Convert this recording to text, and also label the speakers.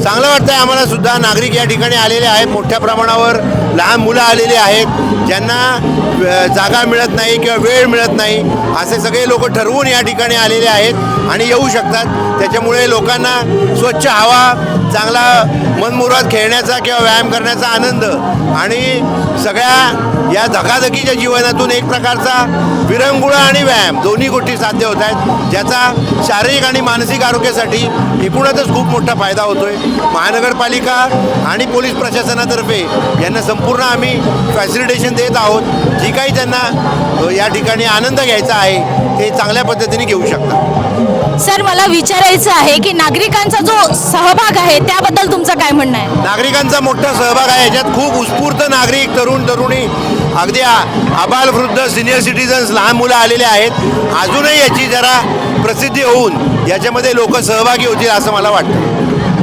Speaker 1: चांगलं वाटतं आहे आम्हाला सुद्धा. नागरिक या ठिकाणी आलेले आहेत, मोठ्या प्रमाणावर लहान मुलं आलेली आहेत, ज्यांना जागा मिळत नाही किंवा वेळ मिळत नाही, असे सगळे लोक ठरवून या ठिकाणी आलेले आहेत आणि येऊ शकतात. त्याच्यामुळे लोकांना स्वच्छ हवा, चांगला मनमुराद खेळण्याचा किंवा व्यायाम करण्याचा आनंद आणि सगळ्या या धकाधकीच्या जीवनातून एक प्रकारचा विरंगुळा आणि व्यायाम दोन्ही गोष्टी साध्य होत आहेत, ज्याचा शारीरिक आणि मानसिक आरोग्यासाठी एकूणच खूप मोठा फायदा होतोय. महानगरपालिका आणि पोलीस प्रशासनातर्फे यांना संपूर्ण आम्ही फॅसिलिटेशन देत आहोत. जी काही त्यांना या ठिकाणी आनंद घ्यायचा आहे ते चांगल्या पद्धतीने घेऊ शकतात.
Speaker 2: सर, मला विचारायचं आहे की नागरिकांचा जो सहभाग आहे त्याबद्दल तुमचं काय म्हणणं आहे?
Speaker 1: नागरिकांचा मोठा सहभाग आहे याच्यात. खूप उत्स्फूर्त नागरिक, तरुण तरुणी, अगदी आबालवृद्ध, सिनियर सिटीजन्स, लहान मुलं आलेले आहेत. अजूनही याची जरा प्रसिद्धी होऊन याच्यामध्ये लोक सहभागी होतील असं मला वाटतं.